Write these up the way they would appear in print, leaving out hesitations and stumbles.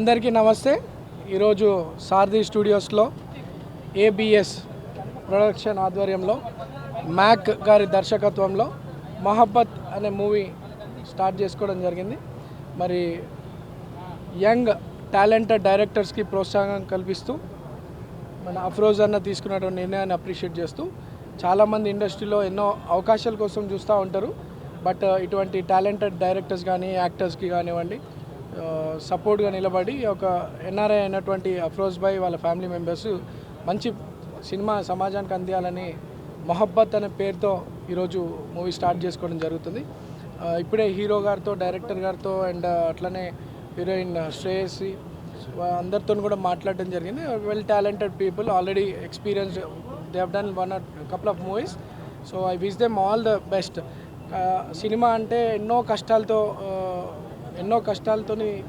అందరికీ నమస్తే. ఈరోజు సారథి స్టూడియోస్లో ఏబిఎస్ ప్రొడక్షన్ ఆధ్వర్యంలో మ్యాక్ గారి దర్శకత్వంలో మొహబ్బత్ అనే మూవీ స్టార్ట్ చేసుకోవడం జరిగింది. మరి యంగ్ టాలెంటెడ్ డైరెక్టర్స్కి ప్రోత్సాహం కల్పిస్తూ మన అఫ్రోజ్ అన్న తీసుకున్నటువంటి నిర్ణయాన్ని అప్రిషియేట్ చేస్తూ చాలామంది ఇండస్ట్రీలో ఎన్నో అవకాశాల కోసం చూస్తూ ఉంటారు. బట్ ఇటువంటి టాలెంటెడ్ డైరెక్టర్స్ కానీ యాక్టర్స్కి కానివ్వండి సపోర్ట్గా నిలబడి ఒక ఎన్ఆర్ఐ అయినటువంటి అఫ్రోజ్ భాయ్ వాళ్ళ ఫ్యామిలీ మెంబర్స్ మంచి సినిమా సమాజానికి అందియాలని మొహబ్బత్ అనే పేరుతో ఈరోజు మూవీ స్టార్ట్ చేసుకోవడం జరుగుతుంది. ఇప్పుడే హీరో గారితో డైరెక్టర్ గారితో అండ్ అట్లనే హీరోయిన్ శ్రేయసి అందరితో కూడా మాట్లాడడం జరిగింది. Well talented people, already experienced, they have done one or couple of movies. So I wish them all the best. Cinema అంటే ఎన్నో కష్టాలతో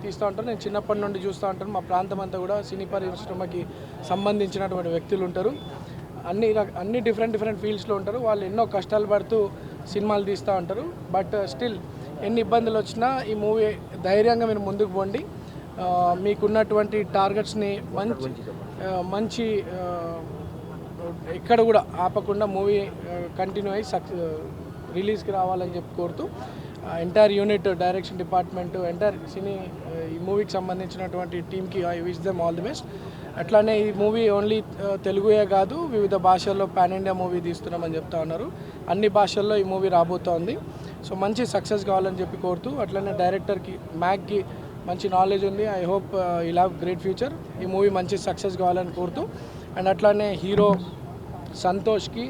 తీస్తూ ఉంటారు. నేను చిన్నప్పటి నుండి చూస్తూ ఉంటాను. మా ప్రాంతం అంతా కూడా సినీ పరిశ్రమకి సంబంధించినటువంటి వ్యక్తులు ఉంటారు. అన్ని డిఫరెంట్ ఫీల్డ్స్లో ఉంటారు. వాళ్ళు ఎన్నో కష్టాలు పడుతూ సినిమాలు తీస్తూ ఉంటారు. బట్ స్టిల్ ఎన్ని ఇబ్బందులు వచ్చినా ఈ మూవీ ధైర్యంగా మీరు ముందుకు పోండి. మీకున్నటువంటి టార్గెట్స్ని మంచి ఎక్కడ కూడా ఆపకుండా మూవీ కంటిన్యూ అయ్యి రిలీజ్కి రావాలని చెప్పి కోరుతూ entire unit, direction department, entire cine ఈ మూవీకి సంబంధించినటువంటి టీమ్కి I wish them all the best. అట్లానే ఈ మూవీ ఓన్లీ తెలుగుయే కాదు, వివిధ భాషల్లో పాన్ ఇండియా మూవీ తీస్తున్నామని చెప్తా ఉన్నారు. అన్ని భాషల్లో ఈ మూవీ రాబోతోంది. సో మంచి సక్సెస్ కావాలని చెప్పి కోరుతూ, అట్లనే డైరెక్టర్కి మ్యాక్కి మంచి నాలెడ్జ్ ఉంది. I hope will have great future. ఈ మూవీ మంచి సక్సెస్ కావాలని కోరుతూ అండ్ అట్లానే హీరో సంతోష్కి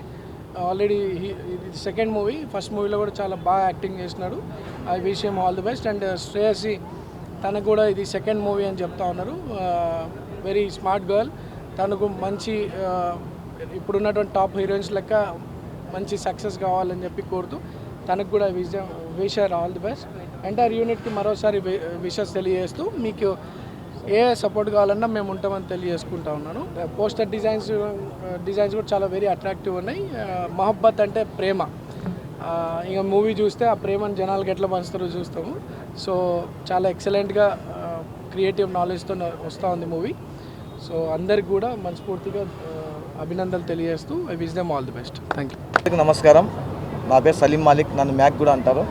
ఆల్రెడీ ఇది సెకండ్ మూవీ, ఫస్ట్ మూవీలో కూడా చాలా బాగా యాక్టింగ్ చేసినాడు. I wish him all the best. And Shreyasi తనకు కూడా ఇది సెకండ్ మూవీ అని చెప్తా ఉన్నారు. Very smart girl. తనకు మంచి ఇప్పుడున్నటువంటి టాప్ హీరోయిన్స్ లెక్క మంచి సక్సెస్ కావాలని చెప్పి కోరుతూ తనకు కూడా wish her all the best. Entire యూనిట్కి మరోసారి విషెస్ తెలియజేస్తూ మీకు ఏ సపోర్ట్ కావాలన్నా మేము ఉంటామని తెలియజేసుకుంటా ఉన్నాను. పోస్టర్ డిజైన్స్ కూడా చాలా వెరీ అట్రాక్టివ్ ఉన్నాయి. మొహబ్బత్ అంటే ప్రేమ. ఇక మూవీ చూస్తే ఆ ప్రేమను జనాలకు ఎట్లా పంచుతారో చూస్తాము. సో చాలా ఎక్సలెంట్గా క్రియేటివ్ నాలెడ్జ్తో వస్తూ ఉంది మూవీ. సో అందరికి కూడా మనస్ఫూర్తిగా అభినందనలు తెలియజేస్తూ I wish them all the best. Thank you. నమస్కారం. నా పేరు సలీం మాలిక్, నన్ను మ్యాక్ కూడా అంటారు.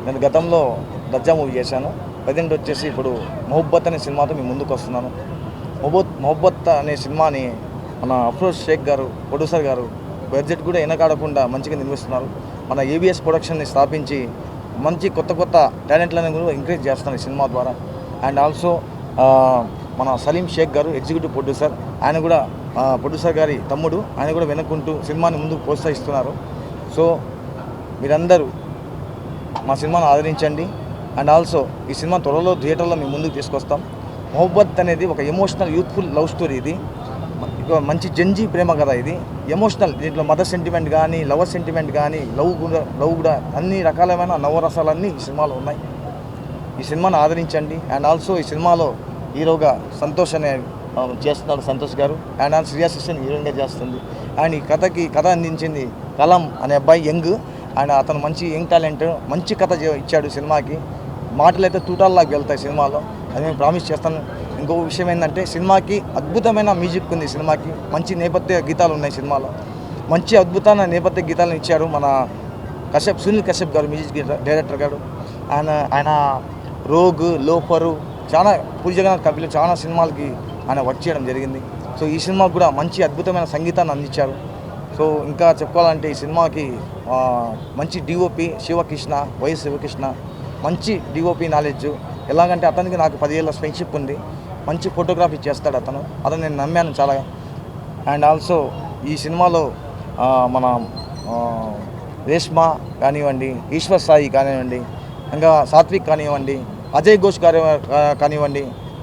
నేను గతంలో దర్జా మూవీ చేశాను. ప్రజెంట్ వచ్చేసి ఇప్పుడు మొహబ్బత్ అనే సినిమాతో మీ ముందుకు వస్తున్నాను. మొహబ్బత్ అనే సినిమాని మన అఫ్రోజ్ షేక్ గారు, ప్రొడ్యూసర్ గారు బడ్జెట్ కూడా వెనకాడకుండా మంచిగా నిర్మిస్తున్నారు. మన ఏబిఎస్ ప్రొడక్షన్ని స్థాపించి మంచి కొత్త టాలెంట్లను కూడా ఎంకరేజ్ చేస్తున్నారు ఈ సినిమా ద్వారా. అండ్ ఆల్సో మన సలీం షేక్ గారు ఎగ్జిక్యూటివ్ ప్రొడ్యూసర్, ఆయన కూడా ప్రొడ్యూసర్ గారి తమ్ముడు, ఆయన కూడా వెనుకుంటూ సినిమాని ముందుకు ప్రోత్సహిస్తున్నారు. సో మీరందరూ మా సినిమాను ఆదరించండి. అండ్ ఆల్సో ఈ సినిమా త్వరలో థియేటర్లో మేము ముందుకు తీసుకొస్తాం. మొహబ్బత్ అనేది ఒక ఎమోషనల్ యూత్ఫుల్ లవ్ స్టోరీ. ఇది మంచి జంజీ ప్రేమ కథ. ఇది ఎమోషనల్. దీంట్లో మదర్ సెంటిమెంట్ కానీ, లవర్ సెంటిమెంట్ కానీ, లవ్ కూడా అన్ని రకాలమైన నవరసాలన్నీ ఈ సినిమాలో ఉన్నాయి. ఈ సినిమాను ఆదరించండి. అండ్ ఆల్సో ఈ సినిమాలో హీరోగా సంతోష్ అనే చేస్తున్నాడు సంతోష్ గారు. అండ్ ఆల్సో శ్రియా సిస్టన్ హీరోయిన్గా చేస్తుంది. అండ్ ఈ కథ అందించింది కలాం అనే అబ్బాయి, యంగ్. అండ్ అతను మంచి యంగ్ టాలెంట్, మంచి కథ ఇచ్చాడు సినిమాకి. మాటలు అయితే తూటాల్లాగా వెళ్తాయి సినిమాలో, అది నేను ప్రామిస్ చేస్తాను. ఇంకో విషయం ఏంటంటే సినిమాకి అద్భుతమైన మ్యూజిక్ ఉంది. సినిమాకి మంచి నేపథ్య గీతాలు ఉన్నాయి. సినిమాలో మంచి అద్భుతమైన నేపథ్య గీతాలను ఇచ్చారు మన సునీల్ కశ్యప్ గారు, మ్యూజిక్ డైరెక్టర్ గారు. ఆయన రోగ్, లోఫరు, చాలా పూరి జగన్నాథ్ కపిల్ చాలా సినిమాలకి ఆయన వర్క్ చేయడం జరిగింది. సో ఈ సినిమాకు కూడా మంచి అద్భుతమైన సంగీతాన్ని అందించారు. సో ఇంకా చెప్పుకోవాలంటే ఈ సినిమాకి మంచి డిఓపి శివకృష్ణ, వైఎస్ శివకృష్ణ, మంచి డిఓపి నాలెడ్జ్. ఎలాగంటే అతనికి నాకు 10 ఏళ్ళ ఫ్రెండ్షిప్ ఉంది. మంచి ఫోటోగ్రఫీ చేస్తాడు అతను నేను నమ్మాను చాలా. అండ్ ఆల్సో ఈ సినిమాలో మన రేష్మా కానివ్వండి, ఈశ్వర్ సాయి కానివ్వండి, ఇంకా సాత్విక్ కానివ్వండి, అజయ్ ఘోష్ కానివ్వండి,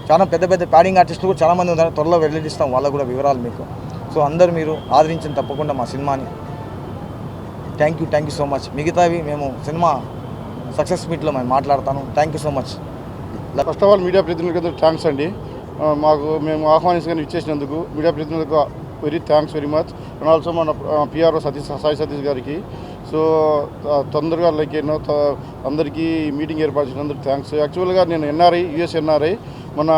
చాలా పెద్ద ప్యాడింగ్ ఆర్టిస్టులు కూడా చాలామంది ఉన్నారు. త్వరలో వెల్లడిస్తాం వాళ్ళకు కూడా వివరాలు మీకు. సో అందరూ మీరు ఆదరించిన తప్పకుండా మా సినిమాని. Thank you so much. మిగతావి మేము సినిమా సక్సెస్ మీట్లో మేము మాట్లాడతాను. Thank you so much. First of all media ప్రతినిధులకు థ్యాంక్స్ అండి. మేము ఆహ్వానించుకొని ఇచ్చేసినందుకు మీడియా ప్రతినిధులకు very thanks very much. And also మన పిఆర్ఓ సాయి సతీష్ గారికి. సో తొందరగా లైక్ అందరికీ మీటింగ్ ఏర్పాటు చేసినందుకు థ్యాంక్స్. యాక్చువల్గా నేను యుఎస్ ఎన్ఆర్ఐ మన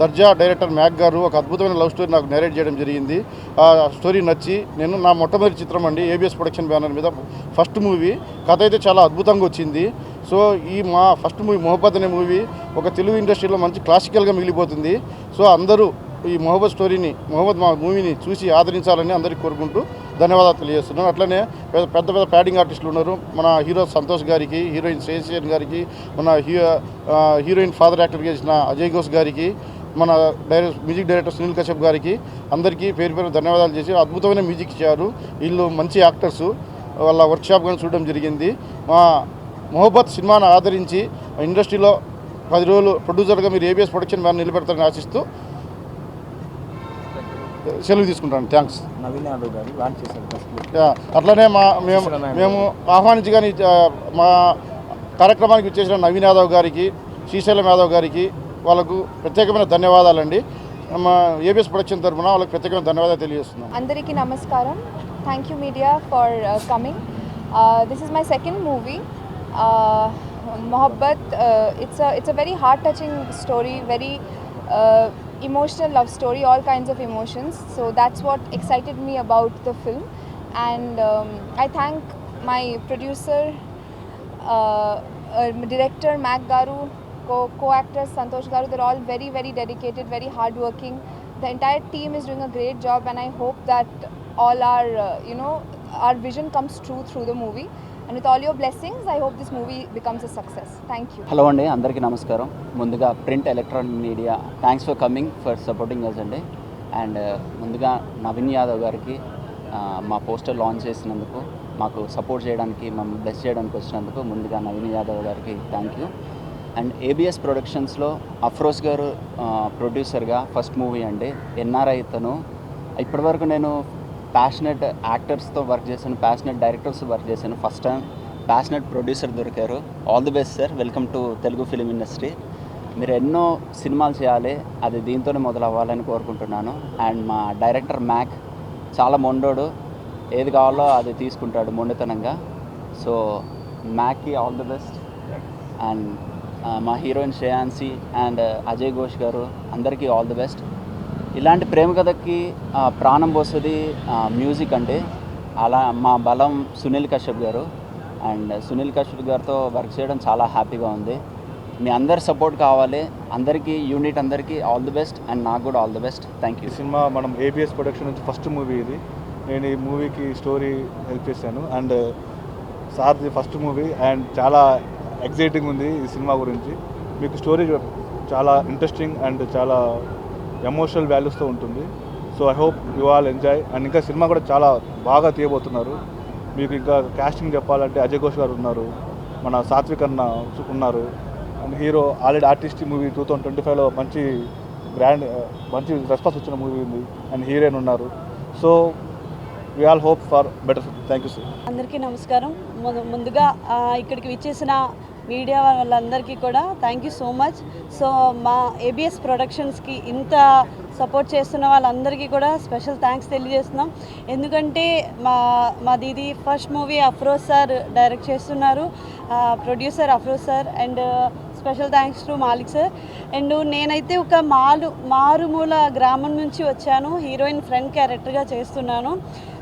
దర్జా డైరెక్టర్ మ్యాక్ గారు ఒక అద్భుతమైన లవ్ స్టోరీ నాకు నేరేట్ చేయడం జరిగింది. ఆ స్టోరీ నచ్చి నేను నా మొట్టమొదటి చిత్రం అండి, ఏబిఎస్ ప్రొడక్షన్ బ్యానర్ మీద ఫస్ట్ మూవీ. కథ అయితే చాలా అద్భుతంగా వచ్చింది. సో ఈ మా ఫస్ట్ మూవీ మొహబ్బత్ అనే మూవీ ఒక తెలుగు ఇండస్ట్రీలో మంచి క్లాసికల్గా మిగిలిపోతుంది. సో అందరూ ఈ మొహబ్బత్ మా మూవీని చూసి ఆదరించాలని అందరికీ కోరుకుంటూ ధన్యవాదాలు తెలియజేస్తున్నాను. అట్లనే పెద్ద పెద్ద ప్యాడింగ్ ఆర్టిస్టులు ఉన్నారు. మన హీరో సంతోష్ గారికి, హీరోయిన్ శ్రేయసేన్ గారికి, మన హీరోయిన్ ఫాదర్ యాక్టర్ చేసిన అజయ్ ఘోష్ గారికి, మన మ్యూజిక్ డైరెక్టర్ సునీల్ కశ్యప్ గారికి అందరికీ పేరు పేరు ధన్యవాదాలు చేసి అద్భుతమైన మ్యూజిక్ ఇచ్చారు. వీళ్ళు మంచి యాక్టర్సు. వాళ్ళ వర్క్షాప్ కానీ చూడడం జరిగింది. మా మొహబ్బత్ సినిమాను ఆదరించి ఇండస్ట్రీలో 10 రోజులు ప్రొడ్యూసర్గా మీరు ఏబిఎస్ ప్రొడక్షన్ బ్యానర్ నిలబెడతారని ఆశిస్తూ సెలవు తీసుకుంటాను. థ్యాంక్స్. నవీన్ యాదవ్ గారు లాంచ్ చేశారు. అట్లనే మేము ఆహ్వానించి కానీ మా కార్యక్రమానికి వచ్చేసిన నవీన్ యాదవ్ గారికి, శ్రీశైలం యాదవ్ గారికి వాళ్ళకు ప్రత్యేకమైన ధన్యవాదాలండి. మా ఏబిఎస్ ప్రొడక్షన్ తరఫున వాళ్ళకి ప్రత్యేకమైన ధన్యవాదాలు తెలియజేస్తున్నాం. అందరికీ నమస్కారం. Thank you media for coming. This is my second movie, Mohabbat. It's a very heart touching story, very emotional love story, all kinds of emotions. So that's what excited me about the film. And I thank my producer, director Mac Garu, co-actors Santosh Garu. They're all very, very dedicated, very hardworking. The entire team is doing a great job, and I hope that all our our vision comes true through the movie. And with all your blessings, I hope this movie becomes a success. Thank you. Hello అండి, అందరికీ నమస్కారం. ముందుగా print electronic media thanks for coming, for supporting us అండి. And ముందుగా నవీన్ యాదవ్ గారికి మా poster launch చేసినందుకు, మాకు సపోర్ట్ చేయడానికి, మమ్మల్ని బ్లెస్ చేయడానికి వచ్చినందుకు ముందుగా నవీన్ యాదవ్ గారికి థ్యాంక్ యూ. అండ్ ఏబిఎస్ ప్రొడక్షన్స్లో అఫ్రోజ్ గారు ప్రొడ్యూసర్గా ఫస్ట్ మూవీ అండి. ఎన్ఆర్ఐ తను. ఇప్పటివరకు నేను ప్యాషనెట్ యాక్టర్స్తో వర్క్ చేశాను, ప్యాషనెట్ డైరెక్టర్స్తో వర్క్ చేశాను. ఫస్ట్ టైం ప్యాషనెట్ ప్రొడ్యూసర్ దొరికారు. All the best sir, welcome to Telugu film industry. మీరు ఎన్నో సినిమాలు చేయాలి, అది దీంతోనే మొదలవ్వాలని కోరుకుంటున్నాను. అండ్ మా డైరెక్టర్ మ్యాక్ చాలా మొండోడు, ఏది కావాలో అది తీసుకుంటాడు మొండితనంగా. సో మ్యాక్కి ఆల్ ది బెస్ట్. అండ్ మా హీరోయిన్ శ్రేయాన్సి అండ్ అజయ్ ఘోష్ గారు అందరికీ ఆల్ ది బెస్ట్. ఇలాంటి ప్రేమ కథకి ప్రాణం పోస్తుంది మ్యూజిక్ అంటే. అలా మా బలం సునీల్ కశ్యప్ గారు. అండ్ సునీల్ కశ్యప్ గారితో వర్క్ చేయడం చాలా హ్యాపీగా ఉంది. మీ అందరి సపోర్ట్ కావాలి. అందరికీ, యూనిట్ అందరికీ ఆల్ ది బెస్ట్. అండ్ నాకు కూడా all the best. Thank you. ఈ సినిమా మనం ఏబిఎస్ ప్రొడక్షన్ నుంచి ఫస్ట్ మూవీ ఇది. నేను ఈ మూవీకి స్టోరీ హెల్ప్ చేశాను. అండ్ సార్ది ఫస్ట్ మూవీ అండ్ చాలా ఎగ్జైటింగ్ ఉంది ఈ సినిమా గురించి. మీకు స్టోరీ చాలా ఇంట్రెస్టింగ్ అండ్ చాలా ఎమోషనల్ వాల్యూస్తో ఉంటుంది. So I hope you all enjoy. And ఇంకా సినిమా కూడా చాలా బాగా తీయబోతున్నారు. మీకు ఇంకా కాస్టింగ్ చెప్పాలంటే అజయ్ ఘోష్ గారు ఉన్నారు, మన సాత్విక్ అన్న ఉన్నారు. And hero already artist movie 2025లో మంచి రెస్పాన్స్ వచ్చిన మూవీ ఉంది. అండ్ హీరోయిన్ ఉన్నారు. So we all hope for better. Thank you sir. అందరికీ నమస్కారం. ముందుగా ఇక్కడికి విచ్చేసిన మీడియా వాళ్ళందరికీ కూడా thank you so much. So మా ఏబిఎస్ ప్రొడక్షన్స్కి ఇంత సపోర్ట్ చేస్తున్న వాళ్ళందరికీ కూడా స్పెషల్ థ్యాంక్స్ తెలియజేస్తున్నాం. ఎందుకంటే మాది ఇది first movie. Afroz sir direct చేస్తున్నారు, producer Afroz sir. And special thanks to Malik sir. And నేనైతే ఒక మారుమూల గ్రామం నుంచి వచ్చాను, హీరోయిన్ ఫ్రెండ్ క్యారెక్టర్గా చేస్తున్నాను.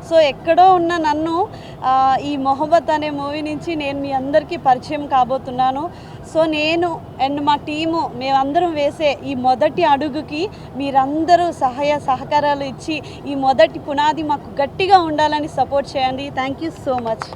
సో ఎక్కడో ఉన్న నన్ను ఈ మొహబ్బత్ అనే మూవీ నుంచి నేను మీ అందరికీ పరిచయం కాబోతున్నాను. సో నేను అండ్ మా టీము మేమందరం వేసే ఈ మొదటి అడుగుకి మీరందరూ సహాయ సహకారాలు ఇచ్చి ఈ మొదటి పునాది మాకు గట్టిగా ఉండాలని సపోర్ట్ చేయండి. Thank you so much.